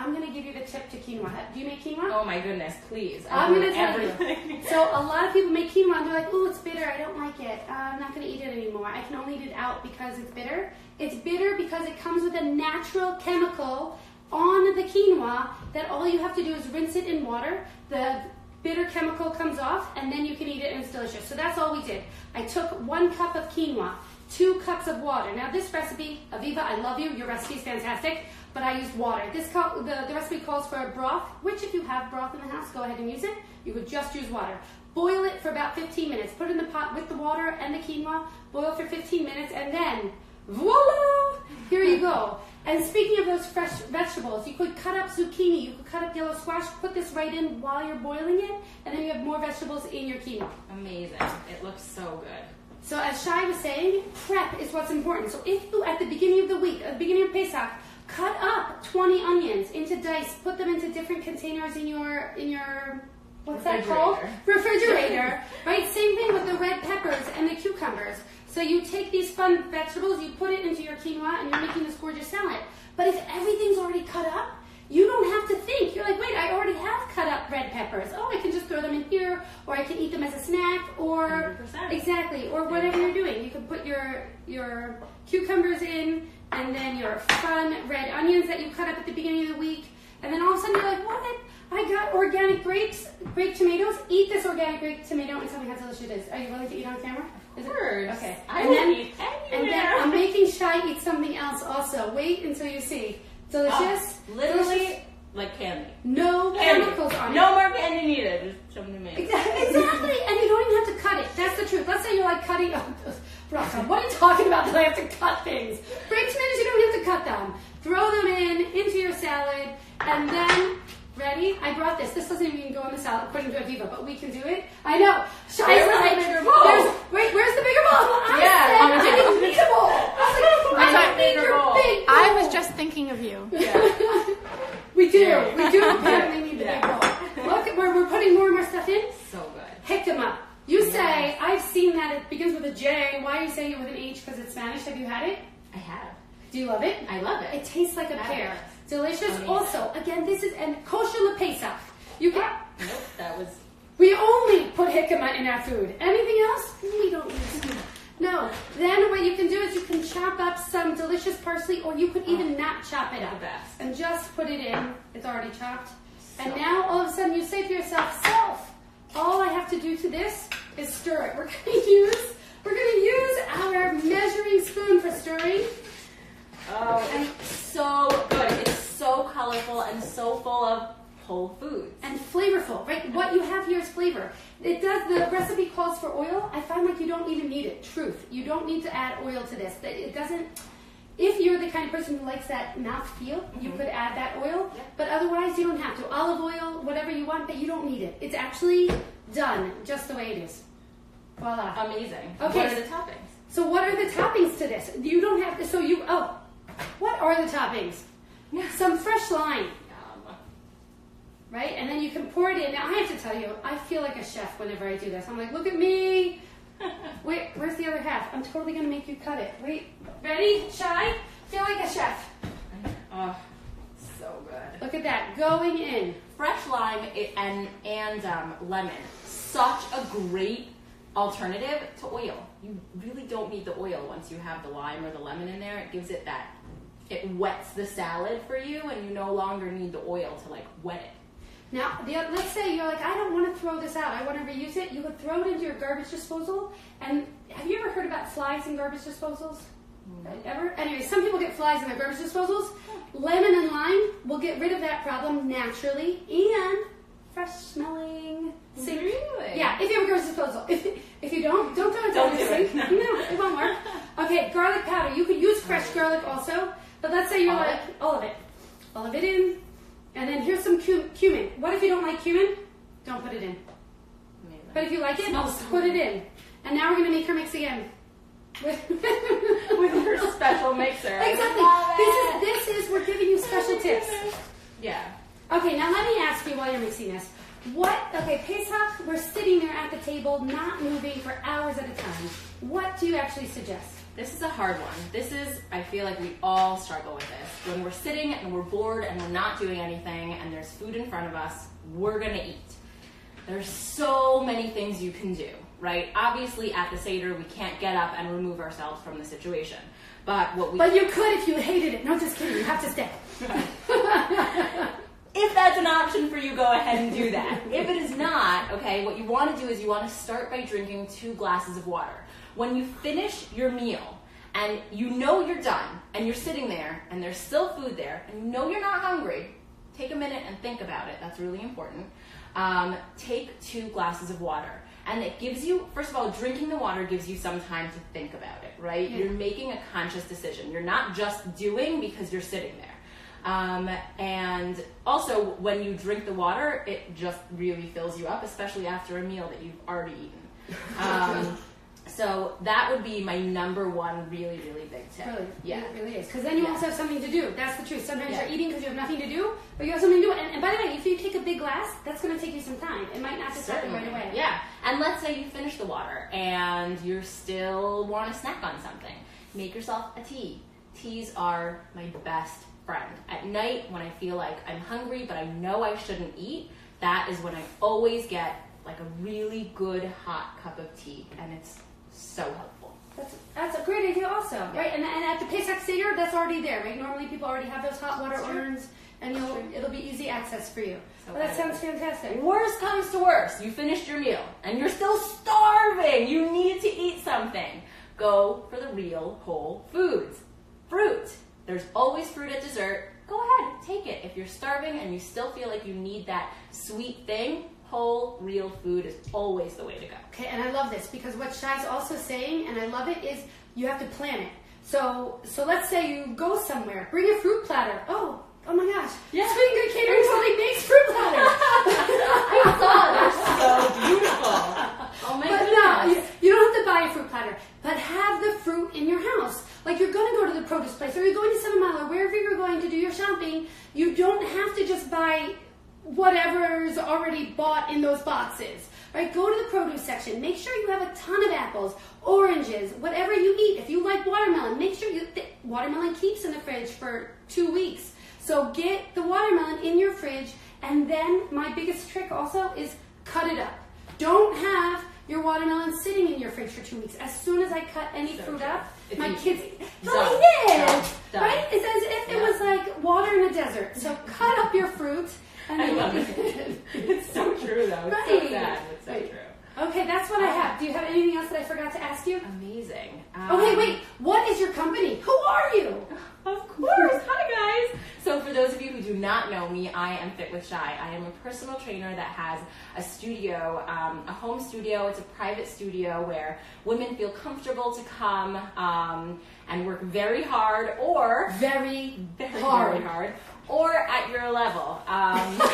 I'm going to give you the tip to quinoa. Do you make quinoa? Oh my goodness, please. I'm going to tell you. So a lot of people make quinoa and they're like, oh, it's bitter. I don't like it. I'm not going to eat it anymore. I can only eat it out because it's bitter. It's bitter because it comes with a natural chemical on the quinoa that all you have to do is rinse it in water. The bitter chemical comes off and then you can eat it and it's delicious. So that's all we did. I took 1 cup of quinoa, 2 cups of water. Now this recipe, Aviva, I love you. Your recipe is fantastic, but I used water. The recipe calls for a broth, which if you have broth in the house, go ahead and use it. You would just use water. Boil it for about 15 minutes. Put it in the pot with the water and the quinoa. Boil for 15 minutes and then voila! Here you go. And speaking of those fresh vegetables, you could cut up zucchini, you could cut up yellow squash, put this right in while you're boiling it, and then you have more vegetables in your quinoa. Amazing. It looks so good. So as Shai was saying, prep is what's important. So if you, at the beginning of the week, at the beginning of Pesach, cut up 20 onions into dice, put them into different containers in your what's that called? Refrigerator. Right? Same thing with the red peppers and the cucumbers. So you take these fun vegetables, you put it into your quinoa, and you're making this gorgeous salad. But if everything's already cut up, you don't have to think. You're like, wait, I already have cut up red peppers. Oh, I can just throw them in here, or I can eat them as a snack, or 100%. Exactly, or whatever you're doing. You can put your cucumbers in, and then your fun red onions that you cut up at the beginning of the week, and then all of a sudden you're like, what? I got organic grapes, grape tomatoes. Eat this organic grape tomato and tell me how delicious it is. Are you willing to eat on camera? Of course. Okay. I will eat anywhere. And then I'm making Shai eat something else also. Wait until you see. Delicious. Literally delicious. like candy. No chemicals on it. No more candy needed. Just something to make. Exactly. And you don't even have to cut it. That's the truth. Let's say you're like cutting. Rachel, what are you talking about that I have to cut things? Grape tomatoes, you don't have to cut them. Throw them into your salad, and then. Ready? I brought this. This doesn't even go in the salad according to Aviva, but we can do it. I know. Shai's like, the bigger bowl? Where's the bigger bowl? I Yeah, need a bowl. I don't need your big bowl. I was just thinking of you. Yeah. We do apparently need the big bowl. Look, we're putting more and more stuff in. So good. Jicama. You say, I've seen that it begins with a J. Why are you saying it with an H? Because it's Spanish. Have you had it? I have. Do you love it? I love it. It tastes like a pear. Delicious. Amazing. Also, again, this is kosher lepesach. You can. Nope, that was. We only put jicama in our food. Anything else? We don't use it. No. Then what you can do is you can chop up some delicious parsley, or you could even not chop it up. The best. And just put it in. It's already chopped. So And now all of a sudden you say to yourself, all I have to do to this is stir it. We're going to use our measuring spoon for stirring. Oh, and so good. It's so colorful and so full of whole foods. And flavorful, right? What you have here is flavor. The recipe calls for oil. I find like you don't even need it. Truth. You don't need to add oil to this. It doesn't, if you're the kind of person who likes that mouth feel, you could add that oil. Yeah. But otherwise, you don't have to. Olive oil, whatever you want, but you don't need it. It's actually done just the way it is. Voila. Amazing. Okay. What are the toppings? So what are the toppings to this? You don't have to, what are the toppings? Some fresh lime. Yum. Right? And then you can pour it in. Now, I have to tell you, I feel like a chef whenever I do this. I'm like, look at me. Wait, where's the other half? I'm totally going to make you cut it. Wait, ready? Shai? Feel like a chef. Oh, so good. Look at that. Going in. Fresh lime and lemon. Such a great alternative to oil. You really don't need the oil once you have the lime or the lemon in there. It gives it that, it wets the salad for you, and you no longer need the oil to like wet it. Now, let's say you're like, I don't want to throw this out. I want to reuse it. You could throw it into your garbage disposal. And have you ever heard about flies in garbage disposals? Ever? Anyway, some people get flies in their garbage disposals. Lemon and lime will get rid of that problem naturally, and fresh smelling. Really? Yeah, if you have a garbage disposal. If you don't throw it down Don't the do sink. it. No, it won't work. Okay, garlic powder. You could use fresh garlic also, but let's say you're all of it in, and then here's some cumin. What if you don't like cumin? Don't put it in. Amazing. But if you like it, put it in. And now we're gonna make her mix again. With her special mixer. Exactly. This is we're giving you special tips. Yeah. Okay, now let me ask you while you're mixing this. Pesach, we're sitting there at the table, not moving for hours at a time. What do you actually suggest? This is a hard one. I feel like we all struggle with this. When we're sitting and we're bored and we're not doing anything and there's food in front of us, we're gonna eat. There's so many things you can do, right? Obviously at the Seder, we can't get up and remove ourselves from the situation. But you could if you hated it. No, just kidding. You have to stay. If that's an option for you, go ahead and do that. If it is not, okay, what you want to do is you want to start by drinking 2 glasses of water. When you finish your meal and you know you're done and you're sitting there and there's still food there and you know you're not hungry, take a minute and think about it. That's really important. Take 2 glasses of water. And it gives you, first of all, drinking the water gives you some time to think about it, right? Yeah. You're making a conscious decision. You're not just doing because you're sitting there. And also, when you drink the water, it just really fills you up, especially after a meal that you've already eaten. So that would be my number one really, really big tip. Really? Yeah. It really is. Because then you also have something to do. That's the truth. Sometimes you're eating because you have nothing to do, but you have something to do. And by the way, if you take a big glass, that's going to take you some time. It might not just happen right away. Yeah. And let's say you finish the water and you still want to snack on something. Make yourself a tea. Teas are my best friend. At night, when I feel like I'm hungry, but I know I shouldn't eat, that is when I always get like a really good hot cup of tea. And it's so helpful. That's a great idea also, right? And at the Pesach Seder, that's already there, right? Normally people already have those hot water urns, and it'll be easy access for you. So that sounds fantastic. Worst comes to worst, you finished your meal, and you're still starving. You need to eat something. Go for the real whole foods. Fruit. There's always fruit at dessert. Go ahead, take it. If you're starving and you still feel like you need that sweet thing, whole, real food is always the way to go. Okay, and I love this because what Shai's also saying, and I love it, is you have to plan it. So let's say you go somewhere, bring a fruit platter. Oh my gosh. Yeah. Sweet and Good Catering totally makes fruit platters. I saw, they're so beautiful. Oh my goodness. No, you don't have to buy a fruit platter, but have the fruit in your house. Like you're going to go to the produce place or you're going to 7 Mile or wherever you're going to do your shopping, you don't have to just buy whatever's already bought in those boxes, right? Go to the produce section. Make sure you have a ton of apples, oranges, whatever you eat. If you like watermelon, make sure watermelon keeps in the fridge for 2 weeks. So get the watermelon in your fridge, and then my biggest trick also is cut it up. Don't have your watermelon sitting in your fridge for 2 weeks. As soon as I cut any fruit up, my kids don't eat it, right? It's as if it was like water in a desert. So cut up your fruit. I love it. It's so true, though. It's so sad. It's so true. Okay, that's what I have. Do you have anything else that I forgot to ask you? Amazing. Okay, wait. What is your company? Who are you? Of course. Hi, guys. So for those of you who do not know me, I am FitWithShai. I am a personal trainer that has a studio, a home studio. It's a private studio where women feel comfortable to come and work very hard or very hard, or at your level. Is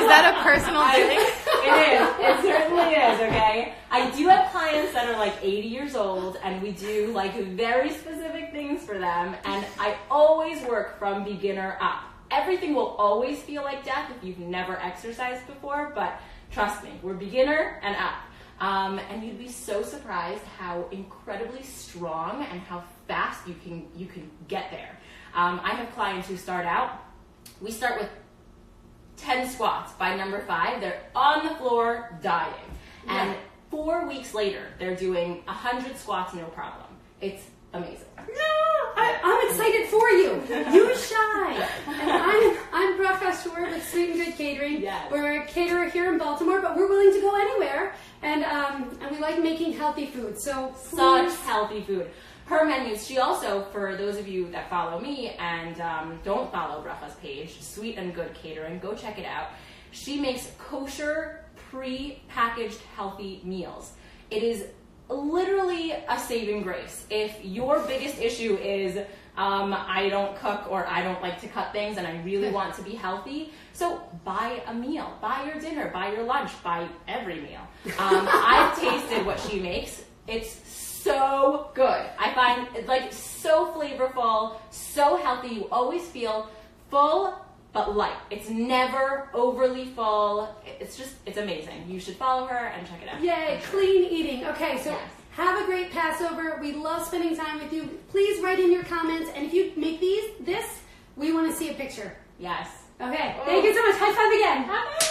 that a personal thing? It is. It certainly is, okay? I do have clients that are like 80 years old, and we do like very specific things for them, and I always work from beginner up. Everything will always feel like death if you've never exercised before, but trust me, we're beginner and up. And you'd be so surprised how incredibly strong and how fast you can get there. I have clients who start out, we start with 10 squats. By number 5, they're on the floor dying. And 4 weeks later, they're doing 100 squats, no problem. It's amazing. No, I'm excited for you. You Shai. And I'm Brooke Ashur with Sweet and Good Catering. Yes. We're a caterer here in Baltimore, but we're willing to go anywhere. And we like making healthy food. So such healthy food. Her menus, she also, for those of you that follow me and don't follow Bracha's page, Sweet and Good Catering, go check it out. She makes kosher, pre-packaged healthy meals. It is literally a saving grace. If your biggest issue is I don't cook or I don't like to cut things and I really want to be healthy, so buy a meal, buy your dinner, buy your lunch, buy every meal. I've tasted what she makes. It's so good. I find it like so flavorful, so healthy. You always feel full but light. It's never overly full. It's amazing. You should follow her and check it out. Yay, clean eating. Okay, so Have a great Passover. We love spending time with you. Please write in your comments, and if you make this, we want to see a picture. Yes. Okay. Thank you so much. High five again. High five.